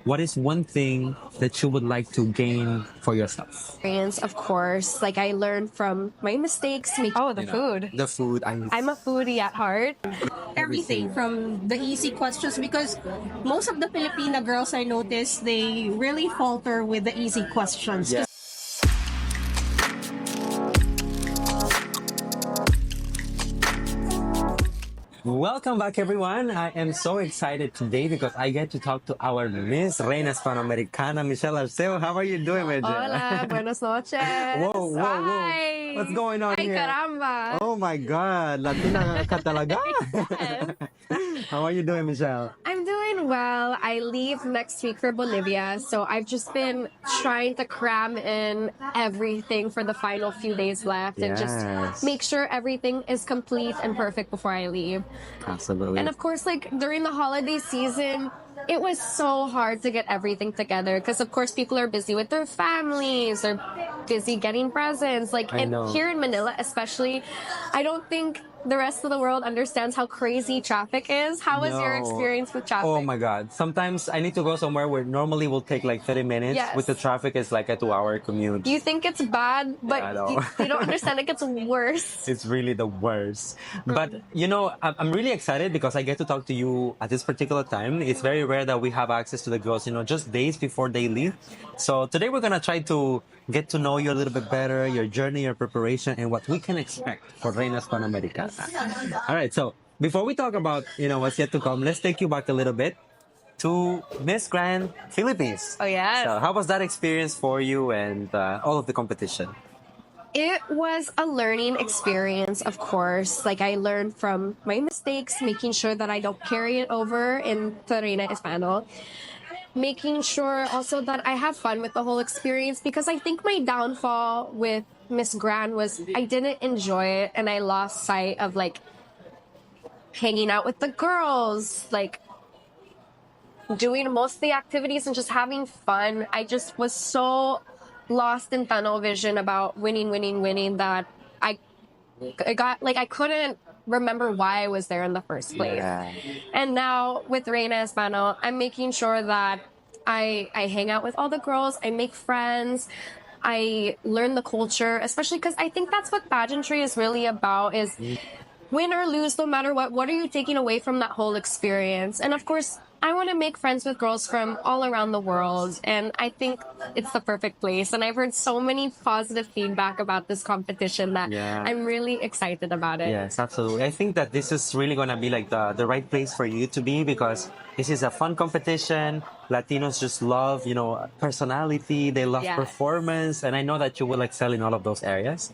what is one thing that you would like to gain for yourself? Experience, of course. Like I learned from my mistakes. Oh, the food. The food. I'm a foodie at heart. Everything from the easy questions, because most of the Filipina girls I notice, they really falter with the easy questions. Yeah. Welcome back, everyone. I am so excited today because I get to talk to our Miss Reina Hispanoamericana, Michelle Arceo. How are you doing, Michelle? Hola, buenos noches. Whoa. Hi. What's going on Ay, here? caramba. Oh my God, Latina ka talaga. How are you doing, Michelle? I'm doing well. I leave next week for Bolivia, so I've just been trying to cram in everything for the final few days left and Yes. just make sure everything is complete and perfect before I leave. Absolutely. And of course, like during the holiday season, it was so hard to get everything together because, of course, people are busy with their families, they're busy getting presents. Like, I know. here in Manila, especially, I don't think the rest of the world understands how crazy traffic is. How was your No. experience with traffic? Oh my God. Sometimes I need to go somewhere where normally will take like 30 minutes. Yes. With the traffic, it's like a 2-hour commute. You think it's bad, but I know. you don't understand it gets worse. It's really the worst. But, you know, I'm really excited because I get to talk to you at this particular time. It's very rare that we have access to the girls, just days before they leave. So today we're going to try to get to know you a little bit better, your journey, your preparation, and what we can expect for Reina Hispanoamericana. All right, so before we talk about, what's yet to come, let's take you back a little bit to Miss Grand Philippines. Oh, yes. So how was that experience for you and all of the competition? It was a learning experience, of course. Like I learned from my mistakes, making sure that I don't carry it over into Reina Hispano. Making sure also that I have fun with the whole experience, because I think my downfall with Miss Grand was I didn't enjoy it and I lost sight of like hanging out with the girls, like doing most of the activities and just having fun. I just was so lost in tunnel vision about winning that I got like I couldn't remember why I was there in the first place. Yeah. And now with Reina Hispano, I'm making sure that I hang out with all the girls, I make friends, I learn the culture, especially because I think that's what pageantry is really about, is win or lose, no matter what are you taking away from that whole experience? And of course, I want to make friends with girls from all around the world, and I think it's the perfect place. And I've heard so many positive feedback about this competition that I'm really excited about it. Yes, absolutely. I think that this is really going to be like the right place for you to be, because this is a fun competition. Latinos just love, personality. They love performance. And I know that you will excel in all of those areas.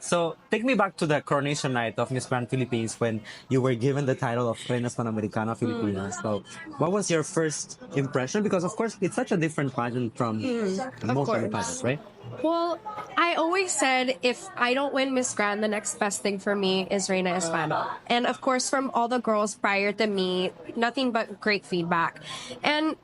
So take me back to the coronation night of Miss Grand Philippines when you were given the title of Reina Hispanoamericana Filipina. So what was your first impression? Because of course, it's such a different pageant from most other pageants, right? Well, I always said if I don't win Miss Grand, the next best thing for me is Reina Hispano. And of course, from all the girls prior to me, nothing but great feedback. And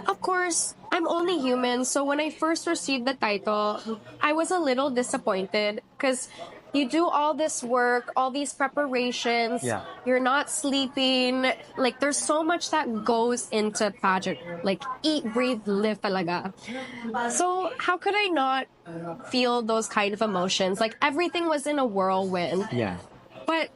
of course, I'm only human. So when I first received the title, I was a little disappointed because you do all this work, all these preparations. Yeah. You're not sleeping. Like, there's so much that goes into pageant. Like, eat, breathe, live talaga. So how could I not feel those kind of emotions? Like, everything was in a whirlwind. Yeah. But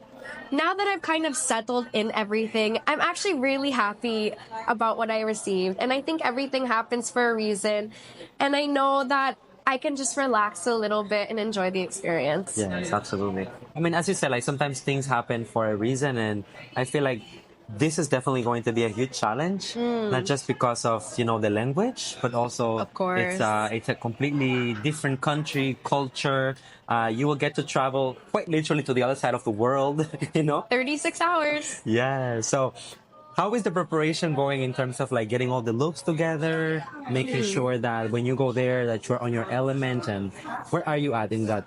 now that I've kind of settled in everything, I'm actually really happy about what I received. And I think everything happens for a reason. And I know that I can just relax a little bit and enjoy the experience. Yes, absolutely. I mean, as you said, like sometimes things happen for a reason, and I feel like this is definitely going to be a huge challenge, not just because of the language, but also Of course. it's a completely different country, culture. You will get to travel quite literally to the other side of the world. 36 hours. Yeah. So how is the preparation going in terms of like getting all the looks together, making sure that when you go there that you're on your element, and where are you at in that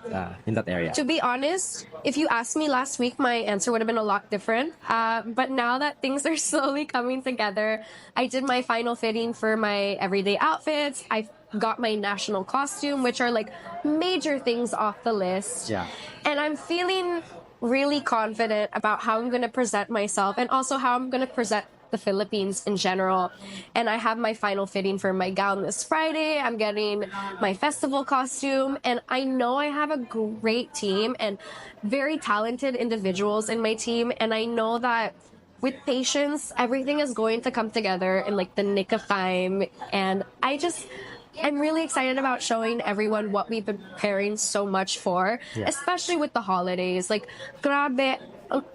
area? To be honest, if you asked me last week, my answer would have been a lot different. But now that things are slowly coming together, I did my final fitting for my everyday outfits. I got my national costume, which are like major things off the list. Yeah. And I'm feeling really confident about how I'm going to present myself and also how I'm going to present the Philippines in general. And I have my final fitting for my gown this Friday. I'm getting my festival costume, and I know I have a great team and very talented individuals in my team. And I know that with patience, everything is going to come together in like the nick of time. And I'm really excited about showing everyone what we've been preparing so much for, especially with the holidays. Like, grabe,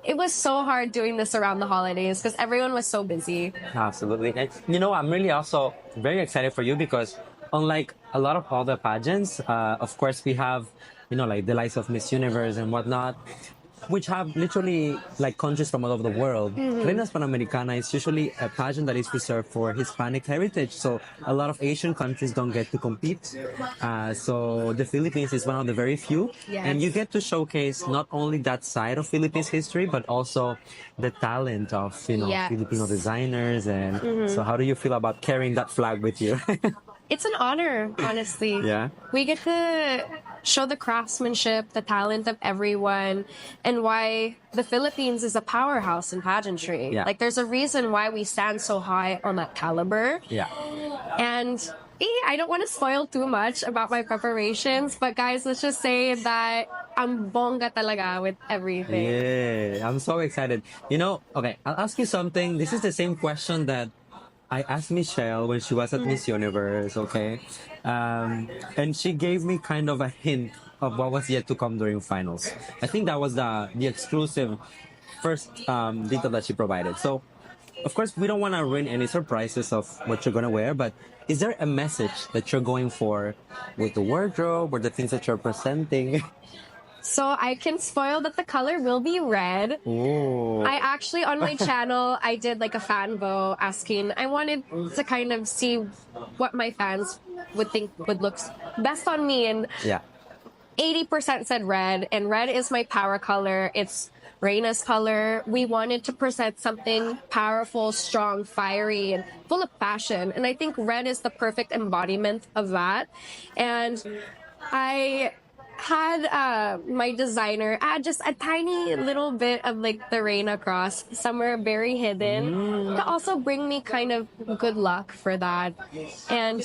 it was so hard doing this around the holidays because everyone was so busy. Absolutely. And I'm really also very excited for you because unlike a lot of other pageants, of course, we have, like the likes of Miss Universe and whatnot, which have literally like countries from all over the world. Reina Hispanoamericana is usually a pageant that is reserved for Hispanic heritage. So a lot of Asian countries don't get to compete. So the Philippines is one of the very few. Yes. And you get to showcase not only that side of Philippines history, but also the talent of, Filipino designers. And so how do you feel about carrying that flag with you? It's an honor, honestly. Yeah. We get to show the craftsmanship, the talent of everyone, and why the Philippines is a powerhouse in pageantry. Yeah. Like, there's a reason why we stand so high on that caliber. Yeah. And I don't want to spoil too much about my preparations, but guys, let's just say that I'm bongga talaga with everything. Yeah, I'm so excited. Okay, I'll ask you something. This is the same question that I asked Michelle when she was at Miss Universe, okay? And she gave me kind of a hint of what was yet to come during finals. I think that was the exclusive first detail that she provided. So, of course, we don't want to ruin any surprises of what you're going to wear, but is there a message that you're going for with the wardrobe or the things that you're presenting? So I can spoil that the color will be red. Ooh. I actually, on my channel, I did like a fan vote asking, I wanted to kind of see what my fans would think would look best on me. And 80% said red, and red is my power color. It's Reina's color. We wanted to present something powerful, strong, fiery, and full of passion. And I think red is the perfect embodiment of that. And I had my designer add just a tiny little bit of like the Reina cross somewhere very hidden to also bring me kind of good luck for that. And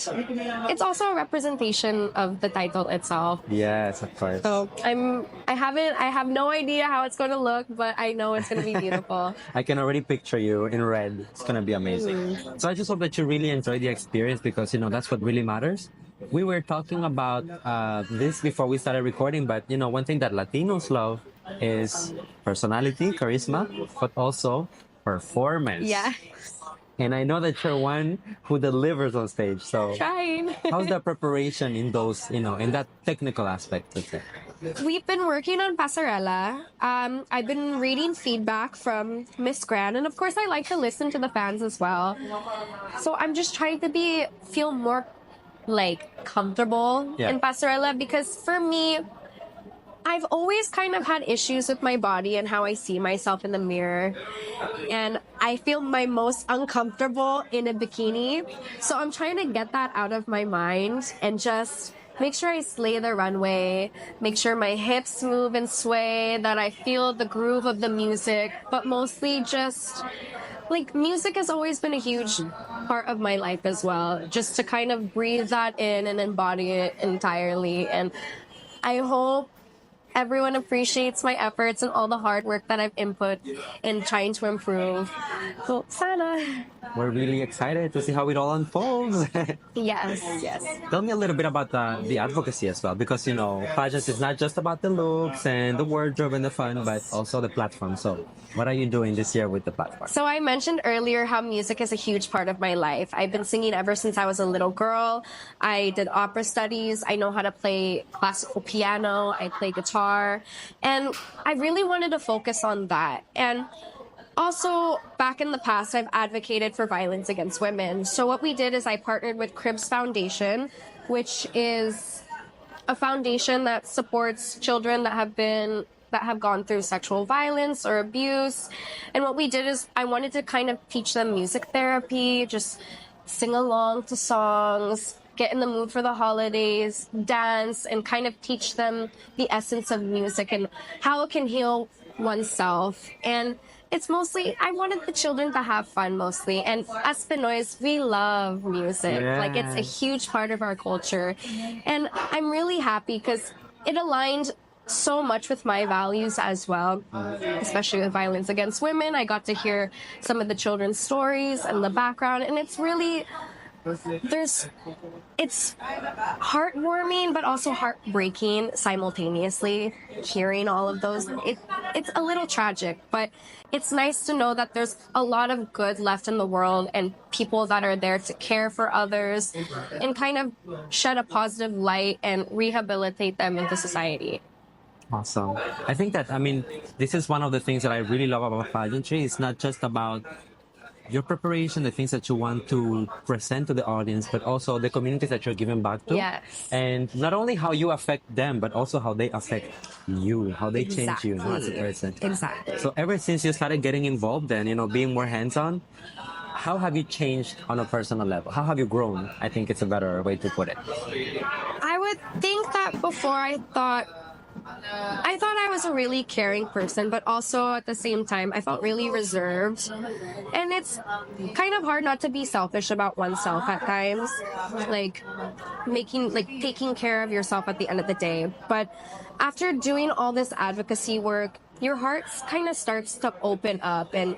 it's also a representation of the title itself. Yes, of course. So I have no idea how it's going to look, but I know it's going to be beautiful. I can already picture you in red. It's going to be amazing. So I just hope that you really enjoy the experience because, that's what really matters. We were talking about this before we started recording, but one thing that Latinos love is personality, charisma, but also performance. Yeah. And I know that you're one who delivers on stage. So Trying. how's the preparation in those, in that technical aspect of it? We've been working on Pasarela. I've been reading feedback from Miss Gran, and of course I like to listen to the fans as well. So I'm just trying to feel more like comfortable in Pasarela because for me, I've always kind of had issues with my body and how I see myself in the mirror. And I feel my most uncomfortable in a bikini. So I'm trying to get that out of my mind and just make sure I slay the runway, make sure my hips move and sway, that I feel the groove of the music, but mostly just like music has always been a huge part of my life as well, just to kind of breathe that in and embody it entirely. And I hope everyone appreciates my efforts and all the hard work that I've input in trying to improve. So, sana. We're really excited to see how it all unfolds. Yes. Tell me a little bit about the advocacy as well, because, pageants is not just about the looks and the wardrobe and the fun, but also the platform. So what are you doing this year with the platform? So I mentioned earlier how music is a huge part of my life. I've been singing ever since I was a little girl. I did opera studies. I know how to play classical piano. I play guitar. And I really wanted to focus on that. And also, back in the past, I've advocated for violence against women. So what we did is I partnered with Cribs Foundation, which is a foundation that supports children that have gone through sexual violence or abuse. And what we did is I wanted to kind of teach them music therapy, just sing along to songs, get in the mood for the holidays, dance, and kind of teach them the essence of music and how it can heal oneself. And it's mostly, I wanted the children to have fun mostly. And as Pinoys, we love music. Like, it's a huge part of our culture. And I'm really happy because it aligned so much with my values as well, especially with violence against women. I got to hear some of the children's stories and the background, and it's really, it's heartwarming but also heartbreaking simultaneously, hearing all of those. It's a little tragic, but it's nice to know that there's a lot of good left in the world and people that are there to care for others and kind of shed a positive light and rehabilitate them into society. Awesome. I think that, I mean, this is one of the things that I really love about pageantry. It's not just about your preparation, the things that you want to present to the audience, but also the communities that you're giving back to. Yes. And not only how you affect them, but also how they affect you, how they change you as a person. Exactly. So ever since you started getting involved and, being more hands-on, how have you changed on a personal level? How have you grown? I think it's a better way to put it. I would think that before I thought I was a really caring person, but also at the same time, I felt really reserved. And it's kind of hard not to be selfish about oneself at times, like taking care of yourself at the end of the day. But after doing all this advocacy work, your heart kind of starts to open up and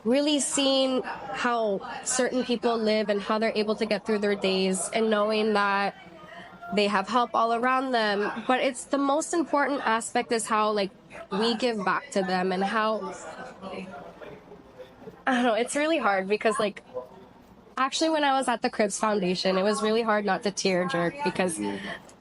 really seeing how certain people live and how they're able to get through their days and knowing that they have help all around them. But it's the most important aspect is how we give back to them and how, I don't know, it's really hard because actually when I was at the Cribs Foundation, it was really hard not to tear jerk because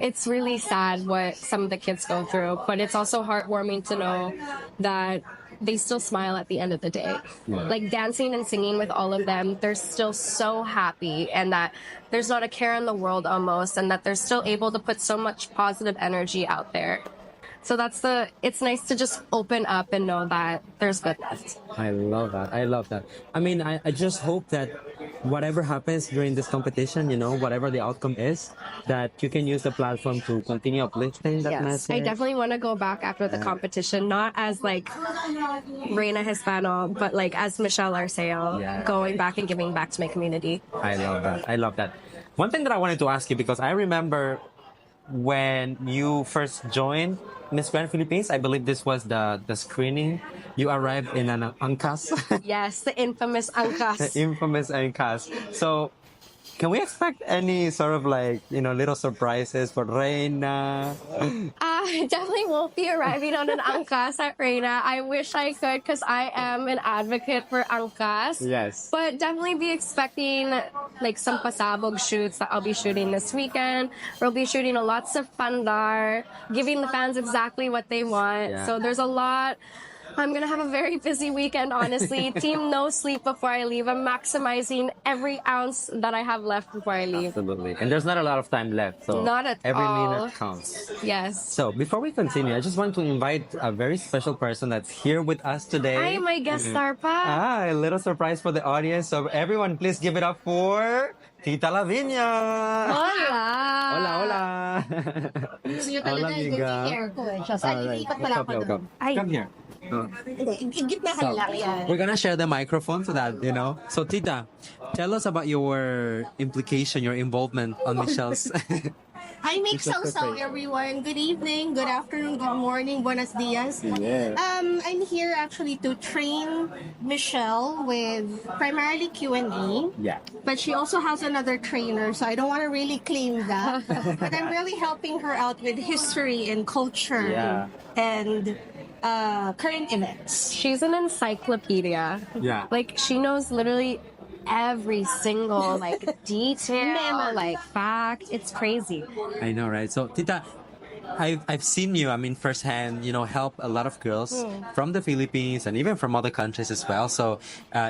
it's really sad what some of the kids go through, but it's also heartwarming to know that they still smile at the end of the day. Yeah. Dancing and singing with all of them, they're still so happy and that there's not a care in the world almost, and that they're still able to put so much positive energy out there. So it's nice to just open up and know that there's goodness. I love that. I mean, I just hope that whatever happens during this competition, whatever the outcome is, that you can use the platform to continue uplifting that message. I definitely want to go back after the competition, not as Reina Hispano, but as Michelle Arceo, going back and giving back to my community. I love that. One thing that I wanted to ask you, because I remember when you first joined Miss Grand Philippines, I believe this was the screening. You arrived in an angkas. Yes, the infamous angkas. The infamous angkas. So, can we expect any sort of little surprises for Reina? I definitely won't be arriving on an angkas at Reina. I wish I could because I am an advocate for angkas. Yes. But definitely be expecting some pasabog shoots that I'll be shooting this weekend. We'll be shooting lots of pandar, giving the fans exactly what they want. Yeah. So there's a lot. I'm going to have a very busy weekend, honestly. Team no sleep before I leave. I'm maximizing every ounce that I have left before I leave. Absolutely. And there's not a lot of time left. So not at every all. minute counts. Yes. So before we continue, I just want to invite a very special person that's here with us today. Hi, my guest star pa. A little surprise for the audience. So everyone, please give it up for TitaLavinia. Hola. Hola. Gusto nyo talaga, i-share ko eh. Ilipat pala ako doon. Come here. Gitna ka lang yan. We're gonna share the microphone so that, So, Tita, tell us about your implication, your involvement on Michelle's. Hi, Mix Sausaw, everyone. Good evening, good afternoon, good morning, buenos dias. Yeah. I'm here actually to train Michelle with primarily Q&A. Yeah. But she also has another trainer, so I don't want to really claim that. But I'm really helping her out with history and culture and current events. She's an encyclopedia. Yeah. She knows literally every single detail, fact. It's crazy. I know, right? So, Tita, I've seen you, firsthand, help a lot of girls from the Philippines and even from other countries as well. So,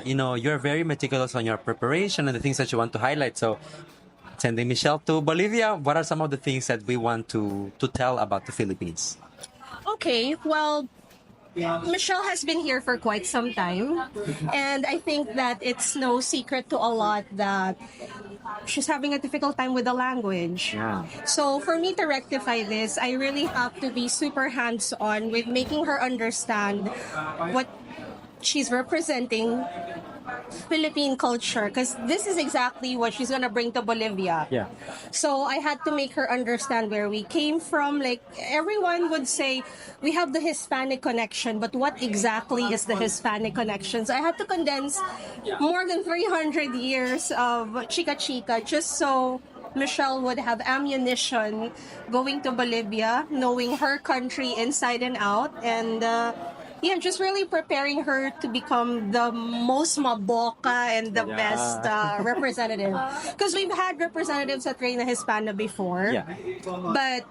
you're very meticulous on your preparation and the things that you want to highlight. So, sending Michelle to Bolivia, what are some of the things that we want to tell about the Philippines? Okay, well, Michelle has been here for quite some time, and I think that it's no secret to a lot that she's having a difficult time with the language. Yeah. So for me to rectify this, I really have to be super hands-on with making her understand she's representing Philippine culture, because this is exactly what she's gonna bring to Bolivia. Yeah. So I had to make her understand where we came from. Like, everyone would say we have the Hispanic connection, but what exactly is the Hispanic connection? So I had to condense more than 300 years of Chica Chica just so Michelle would have ammunition going to Bolivia, knowing her country inside and out, and yeah, just really preparing her to become the most maboka and the best representative. Because we've had representatives at Reina Hispana before, but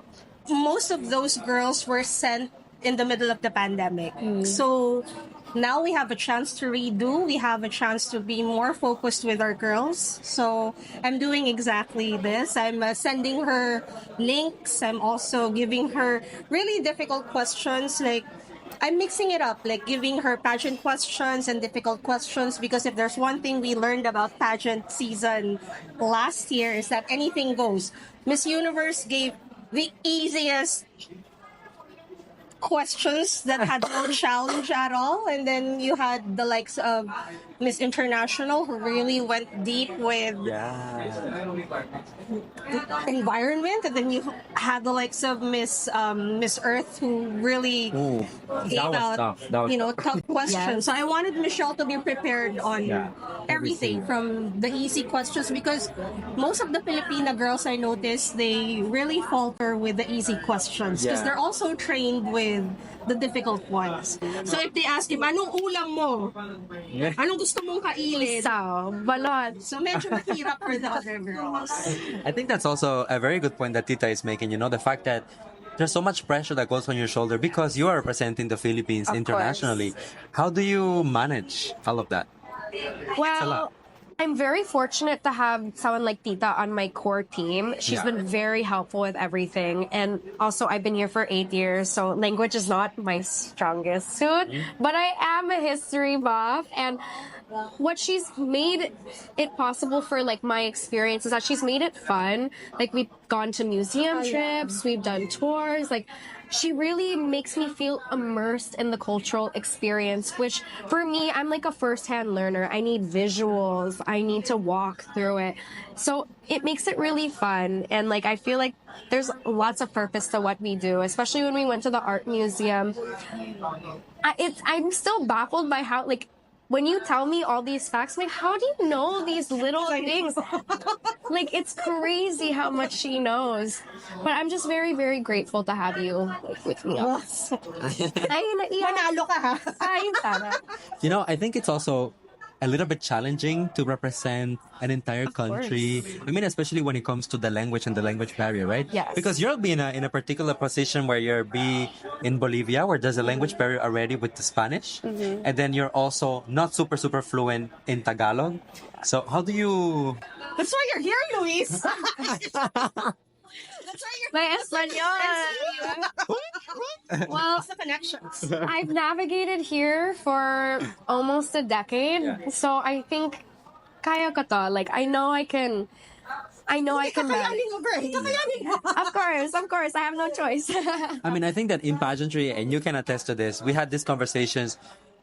most of those girls were sent in the middle of the pandemic. So now we have a chance to redo. We have a chance to be more focused with our girls. So I'm doing exactly this. I'm sending her links. I'm also giving her really difficult questions. Like, I'm mixing it up, like giving her pageant questions and difficult questions, because if there's one thing we learned about pageant season last year is that anything goes. Miss Universe gave the easiest questions that had no challenge at all, and then you had the likes of Miss International, who really went deep with environment, and then you had the likes of Miss Earth, who really gave out tough questions. So I wanted Michelle to be prepared on everything from the easy questions, because most of the Filipina girls, I noticed, they really falter with the easy questions because they're also trained with the difficult ones. So if they ask him, anong ulam mo? Anong gusto mong kainin? Balot. So medyo mahirap for the other girls. I think that's also a very good point that Tita is making. The fact that there's so much pressure that goes on your shoulder because you are representing the Philippines internationally. How do you manage all of that? Well, I'm very fortunate to have someone like Tita on my core team. She's been very helpful with everything. And also, I've been here for 8 years, so language is not my strongest suit. But I am a history buff. And what she's made it possible for, like, my experience is that she's made it fun. Like, we've gone to museum trips, we've done tours, like, she really makes me feel immersed in the cultural experience, which for me, I'm like a first-hand learner. I need visuals. I need to walk through it. So it makes it really fun. And like, I feel like there's lots of purpose to what we do, especially when we went to the art museum. I'm still baffled by how, like, when you tell me all these facts, I'm like, how do you know these little things? Like, it's crazy how much she knows. But I'm just very, very grateful to have you, like, with me. Manalo ka, ha? Ay, sana. I think it's also a little bit challenging to represent an entire country. I mean, especially when it comes to the language and the language barrier, right? Yes. Because you'll be in a particular position where you're in Bolivia, where there's a language barrier already with the Spanish, and then you're also not super fluent in Tagalog. So how do you? That's why you're here, Luis. My Espanol. Well, the connections. I've navigated here for almost a decade, so I think kaya ko to. Like, I know I can manage. Of course, I have no choice. I mean, I think that in pageantry, and you can attest to this, we had these conversations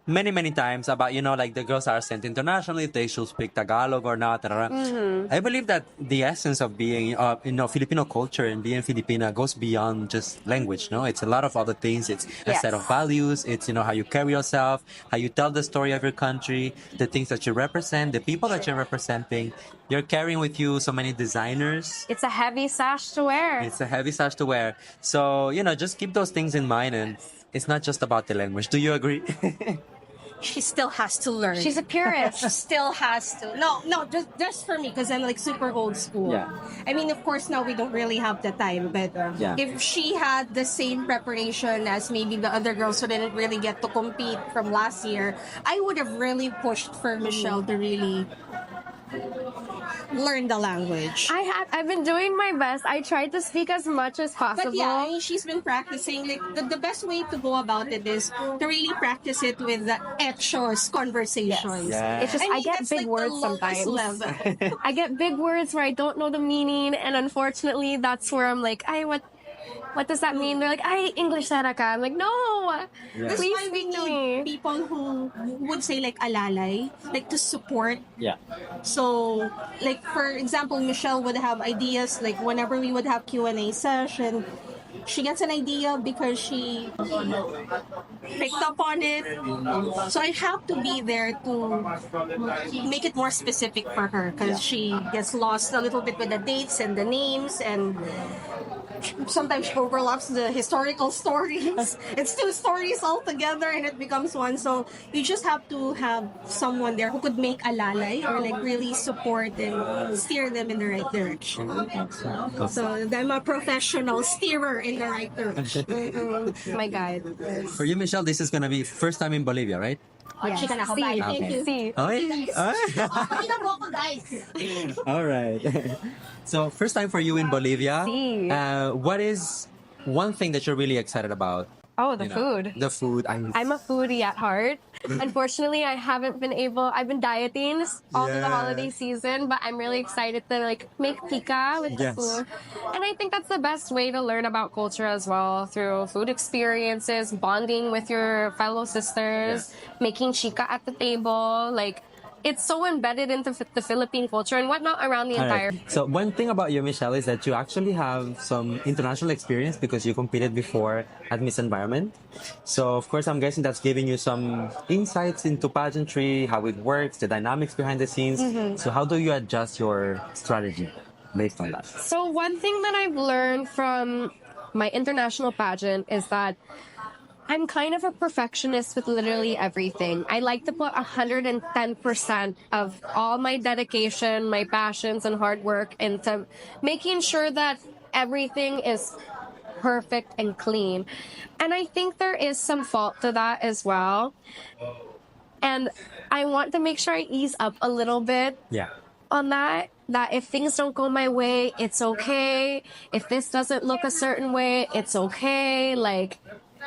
many times about, like the girls are sent internationally, they should speak Tagalog or not. I believe that the essence of being, Filipino culture and being Filipina goes beyond just language, no? It's a lot of other things. It's a set of values. It's, how you carry yourself, how you tell the story of your country, the things that you represent, the people that you're representing. You're carrying with you so many designers. It's a heavy sash to wear. So, just keep those things in mind, and it's not just about the language. Do you agree? She still has to learn. She's a purist. She still has to. No, just for me, because I'm like super old school. Yeah. I mean, of course, now we don't really have the time, but if she had the same preparation as maybe the other girls who didn't really get to compete from last year, I would have really pushed for Michelle to really learn the language. I've been doing my best. I tried to speak as much as possible. But yeah, she's been practicing. Like, the best way to go about it is to really practice it with the hechos conversations. Yes. It's just, I get that's big like words the lowest sometimes. level. I get big words where I don't know the meaning, and unfortunately, that's where I'm like, what does that mean? They're like, ay, English saraka. I'm like, no, That's please why we speak to need me. people who would say like alalay, like to support. Yeah. So, like for example, Michelle would have ideas like whenever we would have Q&A session, she gets an idea because she picked up on it. So I have to be there to make it more specific for her because she gets lost a little bit with the dates and the names, and sometimes she overlaps the historical stories. It's two stories all together and it becomes one. So you just have to have someone there who could make alalay or like really support and steer them in the right direction. So I'm a professional steerer in the right direction. My guide. For you, Michelle, this is gonna be first time in Bolivia, right? Yes. Chika na ako, See, bye. Okay. Thank you. see. Okay. Pakita mo ako, guys. All right. So first time for you in Bolivia. Si. What is one thing that you're really excited about? Oh, the You know, food. The food. I'm a foodie at heart. Unfortunately, I've been dieting all through the Yeah. holiday season, but I'm really excited to like make pika with the Yes. food. And I think that's the best way to learn about culture as well, through food experiences, bonding with your fellow sisters, making chika at the table. Like, it's so embedded into the Philippine culture and whatnot around the All entire. right. So one thing about you, Michelle, is that you actually have some international experience because you competed before at Miss Environment. So of course, I'm guessing that's giving you some insights into pageantry, how it works, the dynamics behind the scenes. So how do you adjust your strategy based on that? So one thing that I've learned from my international pageant is that I'm kind of a perfectionist with literally everything. I like to put 110% of all my dedication, my passions, and hard work into making sure that everything is perfect and clean. And I think there is some fault to that as well. And I want to make sure I ease up a little bit Yeah. on that if things don't go my way, it's okay. If this doesn't look a certain way, it's okay. Like,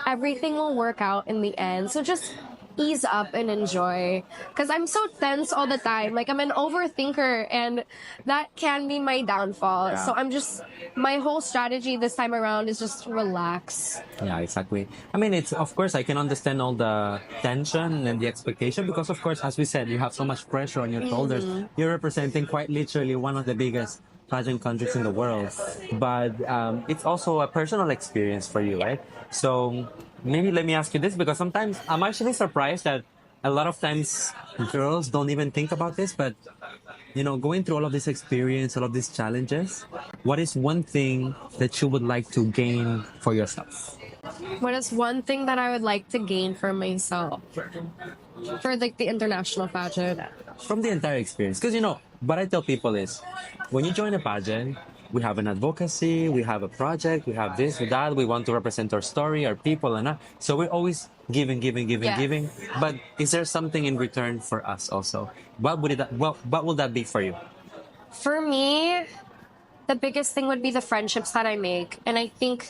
everything will work out in the end. So just ease up and enjoy. Because I'm so tense all the time. Like, I'm an overthinker, and that can be my downfall. Yeah. So my whole strategy this time around is just relax. Yeah, exactly. I mean, it's, of course, I can understand all the tension and the expectation because, of course, as we said, you have so much pressure on your shoulders. You're representing quite literally one of the biggest pageant countries in the world. But it's also a personal experience for you, right? So maybe let me ask you this, because sometimes I'm actually surprised that a lot of times girls don't even think about this, but you know, going through all of this experience, all of these challenges, what is one thing that you would like to gain for yourself? What is one thing that I would like to gain for myself? For like the international pageant? From the entire experience? Because, you know, what I tell people is, when you join a pageant, we have an advocacy, we have a project, we have this, with that, we want to represent our story, our people, and that. So we're always giving, Yes. giving. But is there something in return for us also? What would that be for you? For me, the biggest thing would be the friendships that I make. And I think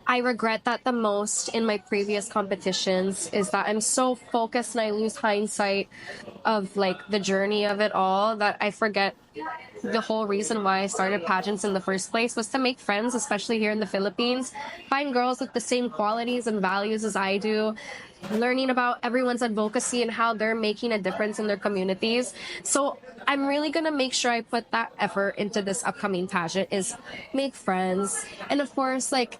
I regret that the most in my previous competitions is that I'm so focused and I lose hindsight of like the journey of it all that I forget the whole reason why I started pageants in the first place was to make friends, especially here in the Philippines. Find girls with the same qualities and values as I do. Learning about everyone's advocacy and how they're making a difference in their communities. So I'm really gonna make sure I put that effort into this upcoming pageant, is make friends. And of course, like,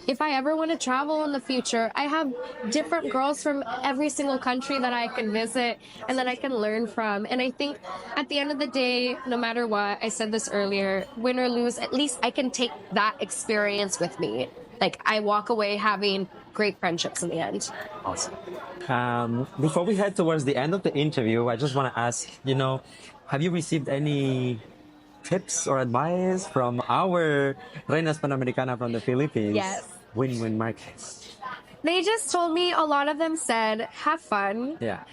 if I ever want to travel in the future, I have different girls from every single country that I can visit and that I can learn from. And I think at the end of the day, no matter what, I said this earlier, win or lose, at least I can take that experience with me. Like, I walk away having great friendships in the end. Awesome. Before we head towards the end of the interview, I just want to ask, you know, have you received any tips or advice from our Reina Hispanoamericana from the Philippines? Yes. Wynwyn Marquez. They just told me, a lot of them said, have fun. Yeah.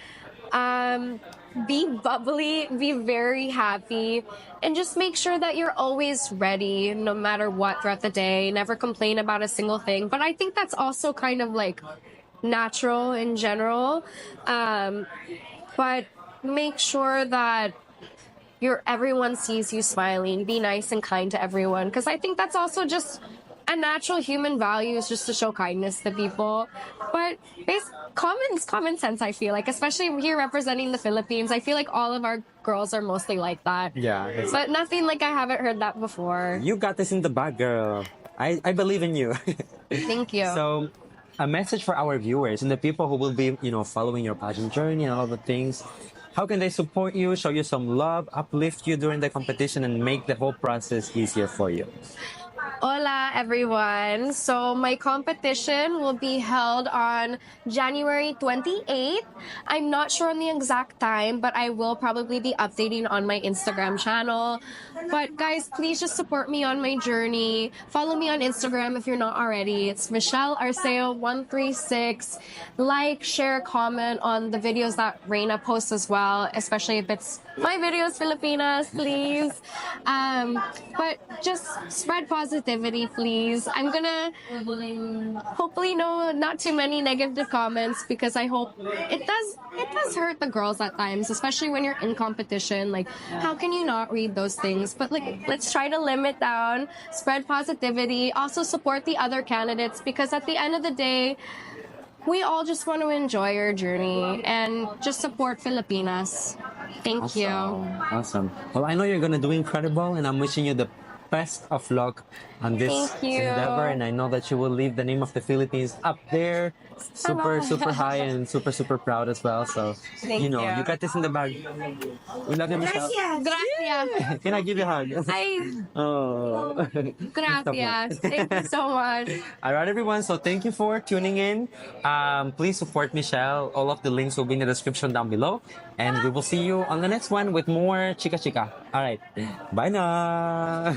Be bubbly, be very happy, and just make sure that you're always ready no matter what throughout the day. Never complain about a single thing. But I think that's also kind of like natural in general. But make sure that everyone sees you smiling. Be nice and kind to everyone, because I think that's also just a natural human value is just to show kindness to people. But common sense, I feel like, especially here representing the Philippines, I feel like all of our girls are mostly like that. Yeah. But nothing like I haven't heard that before. You got this in the bag, girl. I believe in you. Thank you. So, a message for our viewers and the people who will be, following your pageant journey and all the things. How can they support you, show you some love, uplift you during the competition, and make the whole process easier for you? Hola, everyone. So my competition will be held on January 28th. I'm not sure on the exact time, but I will probably be updating on my Instagram channel. But guys, please just support me on my journey. Follow me on Instagram if you're not already. It's Michelle Arceo 136. Like, share, comment on the videos that Reina posts as well, especially if it's my videos, Filipinas, please. But just spread positivity, please. I'm gonna hopefully not too many negative comments, because I hope it does hurt the girls at times, especially when you're in competition. Like, how can you not read those things? But like, let's try to limit down, spread positivity, also support the other candidates, because at the end of the day, we all just want to enjoy our journey and just support Filipinas. Thank you. Awesome. Well, I know you're going to do incredible, and I'm wishing you the best of luck on this Thank you. endeavor. And I know that you will leave the name of the Philippines up there, super high, and super proud as well. So, Thank you you. got this in the bag. We love you, Michelle. Gracias. Can I give you a hug? Oh. Gracias. Thank you so much. All right, everyone. So thank you for tuning in. Please support Michelle. All of the links will be in the description down below. And we will see you on the next one with more Chika Chika. All right. Bye na.